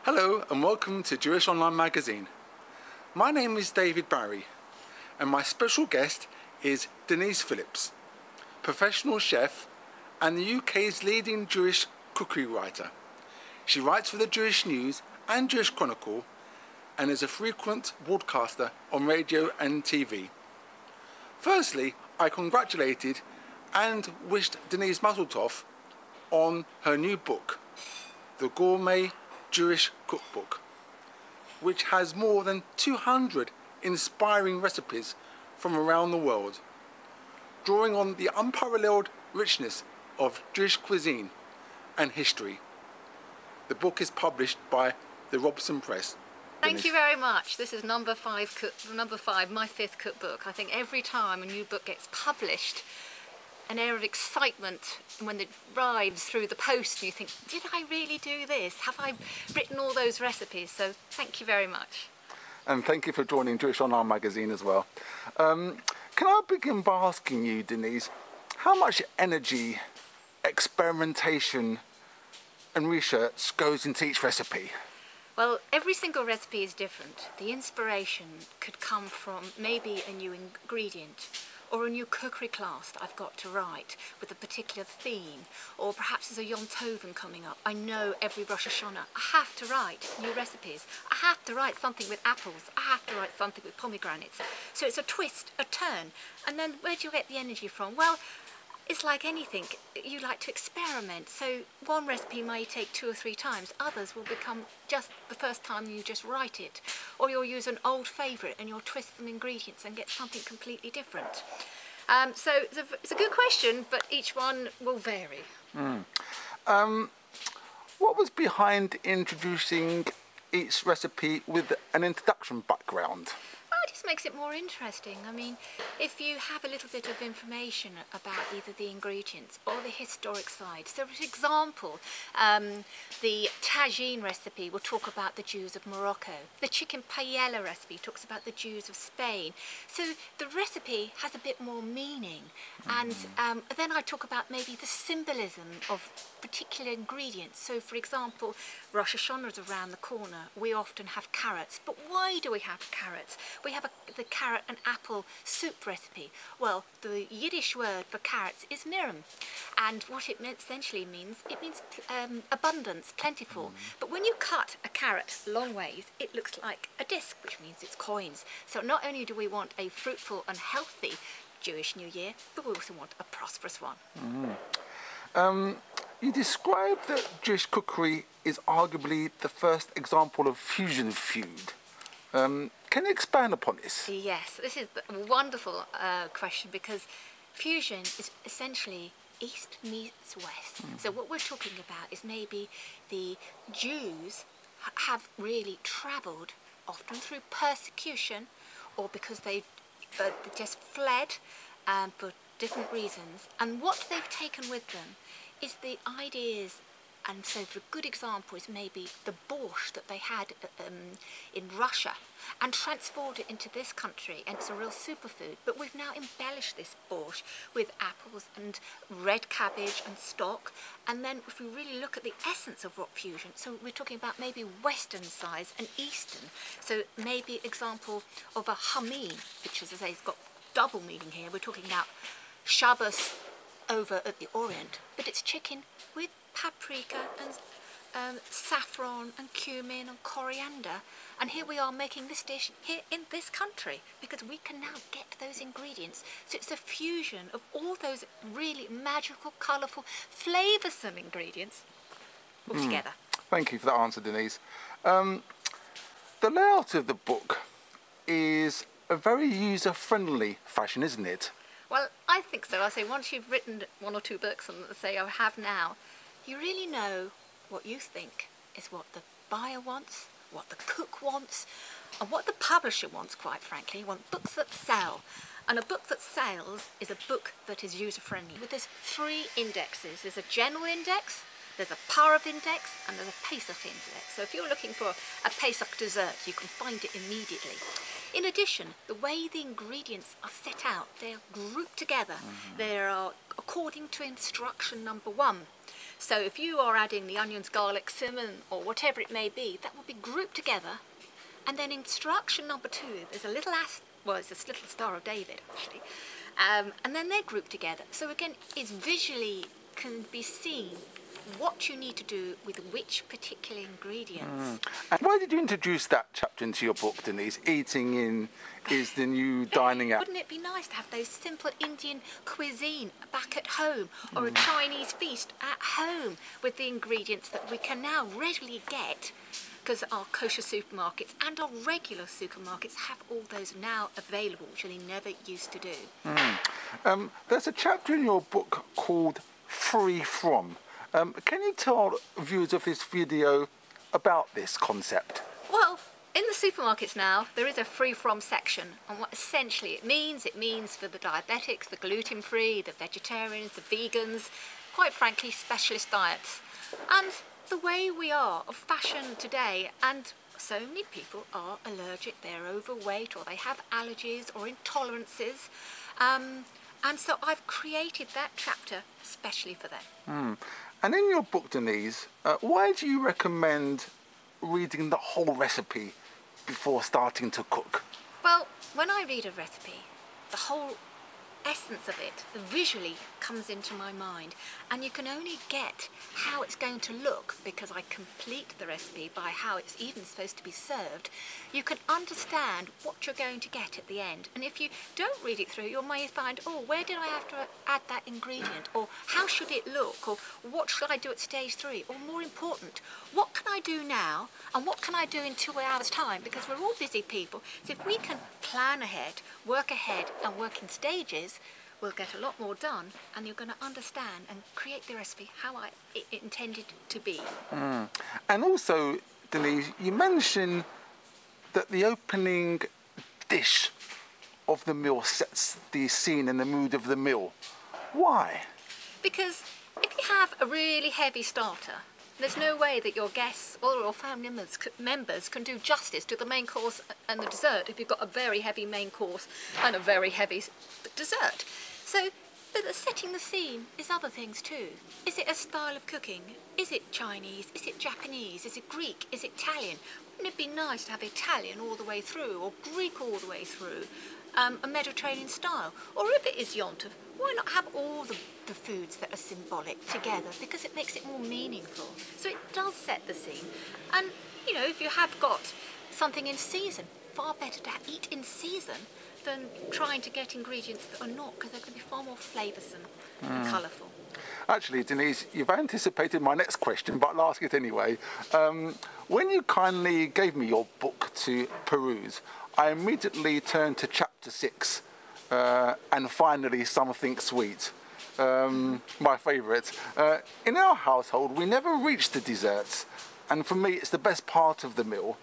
Hello and welcome to Jewish Online Magazine. My name is David Barry and my special guest is Denise Phillips, professional chef and the UK's leading Jewish cookery writer. She writes for the Jewish News and Jewish Chronicle and is a frequent broadcaster on radio and TV. Firstly, I congratulated and wished Denise mazaltov on her new book, The Gourmet Jewish Cookbook, which has more than 200 inspiring recipes from around the world, drawing on the unparalleled richness of Jewish cuisine and history. The book is published by the Robson Press. Thank you very much. This is number five, my fifth cookbook. I think every time a new book gets published, an air of excitement when it arrives through the post and you think, did I really do this? Have I written all those recipes? So thank you very much. And thank you for joining Jewish Online Magazine as well. Can I begin by asking you, Denise, how much energy, experimentation and research goes into each recipe? Well, every single recipe is different. The inspiration could come from maybe a new ingredient or a new cookery class that I've got to write with a particular theme, or perhaps there's a Yom Tovim coming up. I know every Rosh Hashanah I have to write new recipes. I have to write something with apples. I have to write something with pomegranates. So it's a twist, a turn. And then where do you get the energy from? Well, it's like anything, you like to experiment. So one recipe may take 2 or 3 times, others will become just the first time you just write it. Or you'll use an old favourite and you'll twist some ingredients and get something completely different. So it's a good question, but each one will vary. What was behind introducing each recipe with an introduction background? It just makes it more interesting. I mean, if you have a little bit of information about either the ingredients or the historic side. So, for example, the tagine recipe will talk about the Jews of Morocco. The chicken paella recipe talks about the Jews of Spain. So the recipe has a bit more meaning. And then I talk about maybe the symbolism of particular ingredients. So, for example, Rosh Hashanah is around the corner. We often have carrots. But why do we have carrots? We have the carrot and apple soup recipe. Well, the Yiddish word for carrots is mirim, and what it essentially means, it means abundance, plentiful. But when you cut a carrot long ways, it looks like a disc, which means it's coins. So not only do we want a fruitful and healthy Jewish New Year, but we also want a prosperous one. You describe that Jewish cookery is arguably the first example of fusion food. Can you expand upon this? Yes, this is a wonderful question, because fusion is essentially East meets West. So what we're talking about is maybe the Jews have really travelled, often through persecution or because they just fled for different reasons, and what they've taken with them is the ideas. And so the good example is maybe the borscht that they had in Russia, and transported it into this country, and it's a real superfood. But we've now embellished this borscht with apples and red cabbage and stock. And then if we really look at the essence of what fusion, so we're talking about maybe Western size and Eastern. So maybe example of a hameen, which, as I say, has got double meaning here. We're talking about Shabbos over at the Orient, but it's chicken with paprika and saffron and cumin and coriander, and here we are making this dish here in this country because we can now get those ingredients. So it's a fusion of all those really magical, colourful, flavoursome ingredients all together. Thank you for that answer, Denise. The layout of the book is a very user-friendly fashion, isn't it? Well, I think so. I say once you've written 1 or 2 books, and say I have now, you really know what you think is what the buyer wants, what the cook wants, and what the publisher wants, quite frankly. You want books that sell. And a book that sells is a book that is user-friendly. With there's 3 indexes. There's a general index, there's a Parav index, and there's a Pesach index. So if you're looking for a Pesach dessert, you can find it immediately. In addition, the way the ingredients are set out, they are grouped together. They are according to instruction number 1. So if you are adding the onions, garlic, cinnamon, or whatever it may be, that will be grouped together. And then instruction number 2, there's a little it's this little Star of David actually, and then they're grouped together. So again, it's visually can be seen what you need to do with which particular ingredients. And why did you introduce that chapter into your book, Denise? Eating in is the new dining out. Wouldn't it be nice to have those simple Indian cuisine back at home, or a Chinese feast at home with the ingredients that we can now readily get, because our kosher supermarkets and our regular supermarkets have all those now available, which they never used to do. There's a chapter in your book called Free From. Can you tell viewers of this video about this concept? Well, in the supermarkets now, there is a free from section, and what essentially it means for the diabetics, the gluten-free, the vegetarians, the vegans, quite frankly, specialist diets. And the way we are of fashion today, and so many people are allergic, they're overweight, or they have allergies or intolerances. And so I've created that chapter especially for them. And in your book, Denise, why do you recommend reading the whole recipe before starting to cook? Well, when I read a recipe, the whole essence of it visually comes into my mind, and you can only get how it's going to look because I complete the recipe by how it's even supposed to be served. You can understand what you're going to get at the end, and if you don't read it through, you may find, oh, where did I have to add that ingredient, or how should it look, or what should I do at stage 3, or more important, what can I do now and what can I do in 2 hours time, because we're all busy people. So if we can plan ahead, work ahead and work in stages, we'll get a lot more done, and you're going to understand and create the recipe how it intended to be. And also, Denise, you mentioned that the opening dish of the meal sets the scene and the mood of the meal. Why? Because if you have a really heavy starter, there's no way that your guests or your family members can do justice to the main course and the dessert if you've got a very heavy main course and a very heavy dessert. So, but setting the scene is other things too. Is it a style of cooking? Is it Chinese? Is it Japanese? Is it Greek? Is it Italian? Wouldn't it be nice to have Italian all the way through, or Greek all the way through, a Mediterranean style? Or if it is Yom Tov, why not have all the foods that are symbolic together, because it makes it more meaningful. So it does set the scene. And, you know, if you have got something in season, far better to eat in season than trying to get ingredients that are not, because they're going to be far more flavoursome and colourful. Actually, Denise, you've anticipated my next question, but I'll ask it anyway. When you kindly gave me your book to peruse, I immediately turned to chapter 6, and finally something sweet. My favourite. In our household, we never reach the desserts, and for me it's the best part of the meal.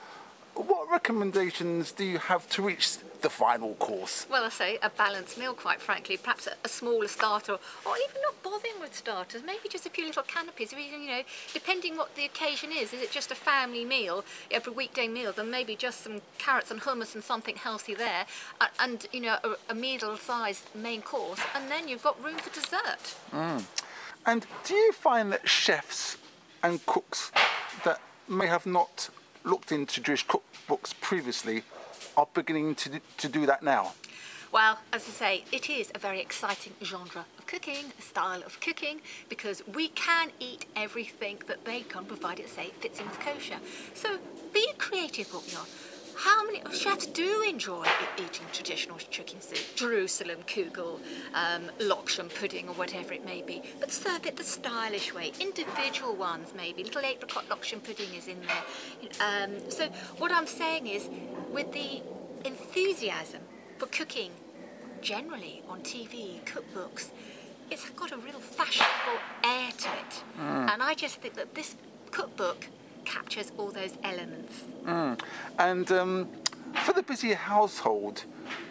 What recommendations do you have to reach the final course? Well, I say a balanced meal, quite frankly. Perhaps a smaller starter, or even not bothering with starters. Maybe just a few little canapes. Or even, you know, depending what the occasion is. Is it just a family meal, every weekday meal? Then maybe just some carrots and hummus and something healthy there, and you know, a middle-sized main course, and then you've got room for dessert. And do you find that chefs and cooks that may have not looked into Jewish cookbooks previously are beginning to do that now? Well, as I say, it is a very exciting genre of cooking, a style of cooking, because we can eat everything that they can, provided, say, it fits in with kosher. So be a creative, what you are. How many chefs do enjoy eating traditional chicken soup, Jerusalem kugel, lokshen pudding, or whatever it may be, but serve it the stylish way. Individual ones, maybe little apricot lokshen pudding is in there. So what I'm saying is, with the enthusiasm for cooking, generally on TV, cookbooks, it's got a real fashionable air to it, and I just think that this cookbook captures all those elements. And for the busy household,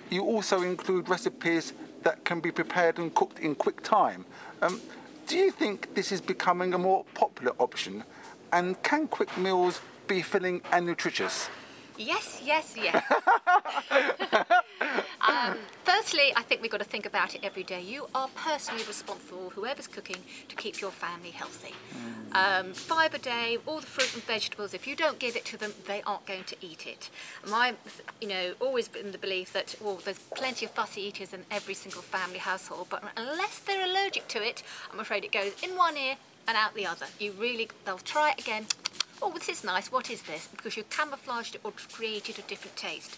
you also include recipes that can be prepared and cooked in quick time. Do you think this is becoming a more popular option? And can quick meals be filling and nutritious? Yes, yes, yes. Firstly, I think we've got to think about it every day. You are personally responsible, whoever's cooking, to keep your family healthy. 5 a day, all the fruit and vegetables, if you don't give it to them, they aren't going to eat it. Always been the belief that, well, there's plenty of fussy eaters in every single family household, but unless they're allergic to it, I'm afraid it goes in one ear and out the other. They'll try it again. Oh, this is nice, what is this? Because you've camouflaged it or created a different taste.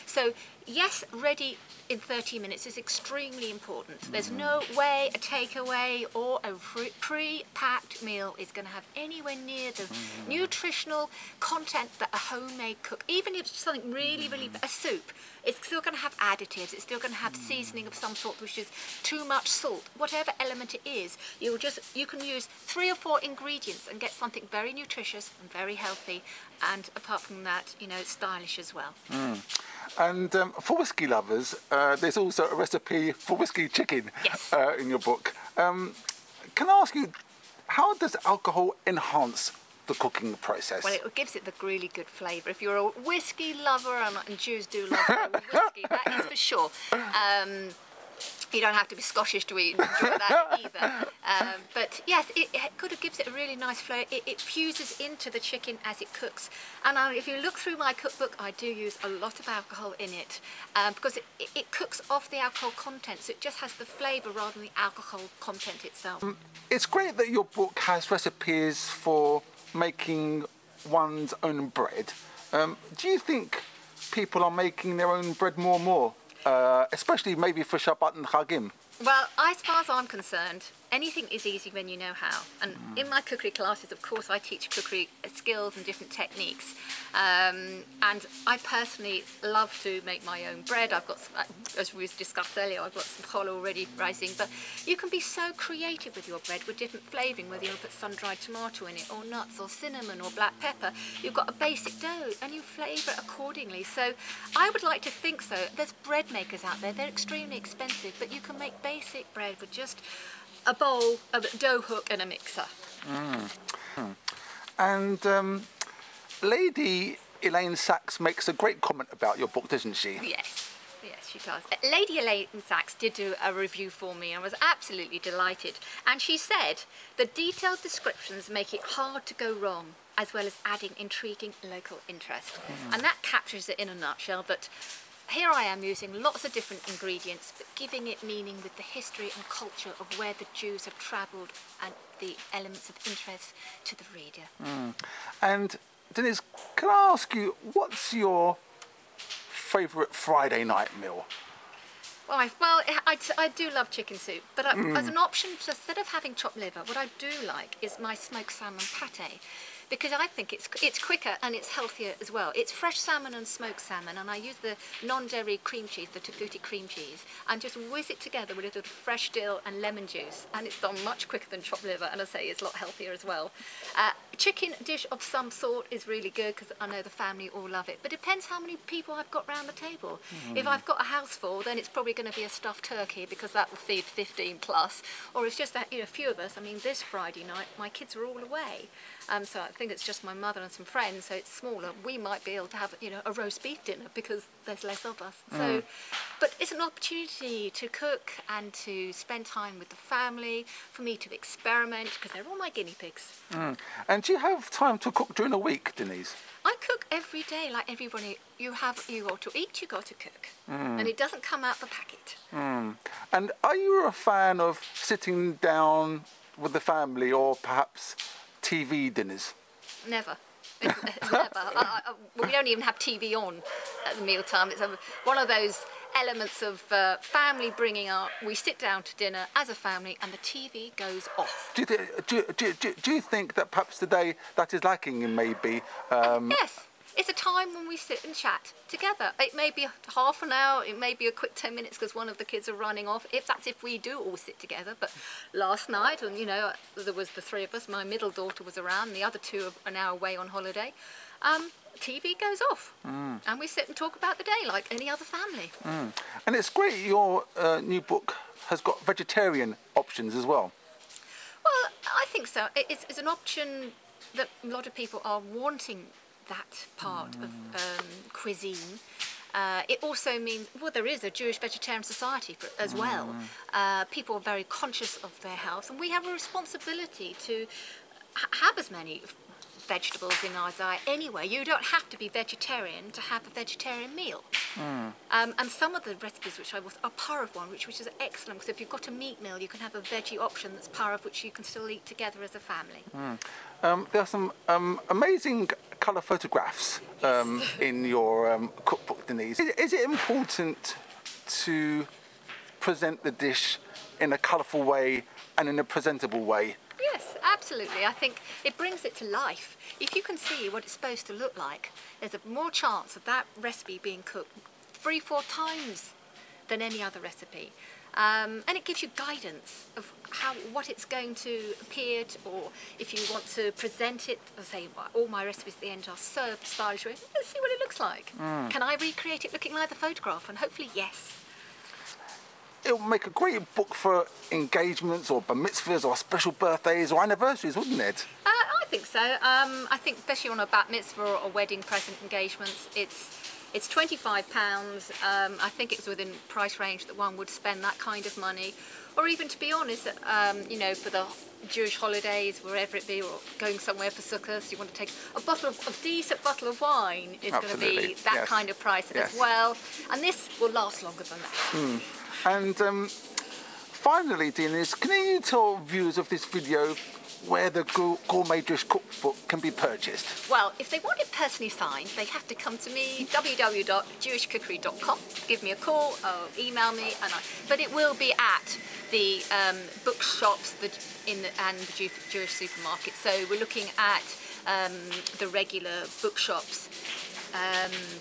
So, yes, ready in 30 minutes is extremely important. There's no way a takeaway or a pre-packed meal is going to have anywhere near the nutritional content that a homemade cook, even if it's something really, a soup, it's still going to have additives, it's still going to have seasoning of some sort, which is too much salt. Whatever element it is, you can use 3 or 4 ingredients and get something very nutritious and very healthy, and apart from that, stylish as well. And for whiskey lovers, there's also a recipe for whiskey chicken in your book. Can I ask you, how does alcohol enhance the cooking process? Well, it gives it the really good flavour. If you're a whiskey lover, and Jews do love whiskey, that is for sure. You don't have to be Scottish to enjoy that either. But yes, it kind of gives it a really nice flavour. It fuses into the chicken as it cooks. And if you look through my cookbook, I do use a lot of alcohol in it because it cooks off the alcohol content, so it just has the flavour rather than the alcohol content itself. It's great that your book has recipes for making one's own bread. Do you think people are making their own bread more and more? Especially maybe for Shabbat and Chagim? Well, as far as I'm concerned, anything is easy when you know how. And in my cookery classes, of course, I teach cookery skills and different techniques. And I personally love to make my own bread. I've got, as we discussed earlier, I've got some challah already rising. But you can be so creative with your bread with different flavouring, whether you put sun-dried tomato in it, or nuts, or cinnamon, or black pepper. You've got a basic dough, and you flavour it accordingly. So I would like to think so. There's bread makers out there. They're extremely expensive, but you can make basic bread with just a bowl, a dough hook and a mixer. And Lady Elaine Sachs makes a great comment about your book, doesn't she? Yes, she does. Lady Elaine Sachs did do a review for me and was absolutely delighted. And she said, the detailed descriptions make it hard to go wrong, as well as adding intriguing local interest. And that captures it in a nutshell, that here I am using lots of different ingredients, but giving it meaning with the history and culture of where the Jews have travelled and the elements of interest to the reader. And Denise, can I ask you, what's your favourite Friday night meal? Well, I do love chicken soup, but as an option, instead of having chopped liver, what I do like is my smoked salmon pate, because I think it's quicker and it's healthier as well. It's fresh salmon and smoked salmon, and I use the non-dairy cream cheese, the Taguti cream cheese, and just whiz it together with a little fresh dill and lemon juice, and it's done much quicker than chopped liver, and I say it's a lot healthier as well. Chicken dish of some sort is really good because I know the family all love it, but it depends how many people I've got round the table. If I've got a house full, then it's probably going to be a stuffed turkey because that will feed 15 plus, or it's just that, a few of us. I mean, this Friday night my kids are all away, so I think it's just my mother and some friends, so it's smaller. We might be able to have a roast beef dinner because there's less of us. So, but it's an opportunity to cook and to spend time with the family, for me to experiment, because they're all my guinea pigs. And do you have time to cook during the week, Denise? I cook every day, like everybody. You got to eat, you got to cook, and it doesn't come out the packet. And are you a fan of sitting down with the family, or perhaps TV dinners? Never. It's never. We don't even have TV on at the mealtime. It's one of those elements of family bringing up. We sit down to dinner as a family and the TV goes off. Do you think that perhaps today that is lacking in maybe? Yes. It's a time when we sit and chat together. It may be half an hour, it may be a quick 10 minutes because one of the kids are running off, if we do all sit together. But last night, and there was the 3 of us, my middle daughter was around, the other 2 are now away on holiday. TV goes off and we sit and talk about the day like any other family. And it's great your new book has got vegetarian options as well. Well, I think so. It's an option that a lot of people are wanting, that part of cuisine. It also means, well, there is a Jewish vegetarian society as well. People are very conscious of their health, and we have a responsibility to have as many vegetables in our diet anyway. You don't have to be vegetarian to have a vegetarian meal. And some of the recipes which I was are parav one, which is excellent, because if you've got a meat meal, you can have a veggie option that's parav, which you can still eat together as a family. There are some amazing colour photographs in your cookbook, Denise. Is it important to present the dish in a colourful way and in a presentable way? Yes, absolutely. I think it brings it to life. If you can see what it's supposed to look like, there's a more chance of that recipe being cooked 3-4 times than any other recipe. And it gives you guidance of what it's going to appear to, or if you want to present it, say all my recipes at the end are served stylish way. Let's see what it looks like. Can I recreate it looking like the photograph? And hopefully yes. It would make a great book for engagements or bar mitzvahs or special birthdays or anniversaries, wouldn't it? I think so. I think especially on a bat mitzvah or a wedding present engagements, it's £25. I think it's within price range that one would spend that kind of money. Or even, to be honest, you know, for the Jewish holidays, wherever it be, or going somewhere for sukkahs, you want to take a decent bottle of wine is going to be that kind of price as well. And this will last longer than that. And finally, Denise, can you tell viewers of this video where the Gourmet Jewish Cookbook can be purchased? Well, if they want it personally signed, they have to come to me, www.jewishcookery.com, give me a call or email me, but it will be at the bookshops and the Jewish supermarket. So we're looking at the regular bookshops,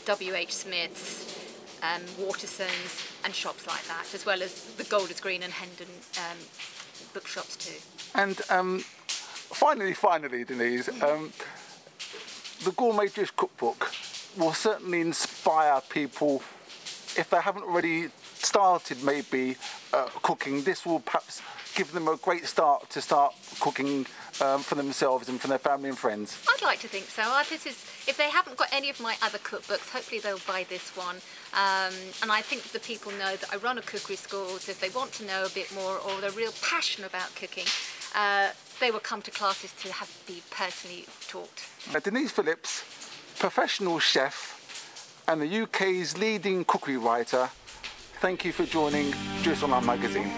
W.H. Smith's, Waterson's and shops like that, as well as the Golders Green and Hendon bookshops too. And finally, Denise, the Gourmet Jewish Cookbook will certainly inspire people, if they haven't already started maybe cooking. This will perhaps give them a great start to start cooking for themselves and for their family and friends. I'd like to think so. If they haven't got any of my other cookbooks, hopefully they'll buy this one. And I think the people know that I run a cookery school, so if they want to know a bit more or they're real passionate about cooking, they will come to classes to be personally taught. Denise Phillips, professional chef and the UK's leading cookery writer, thank you for joining Jewish Online Magazine.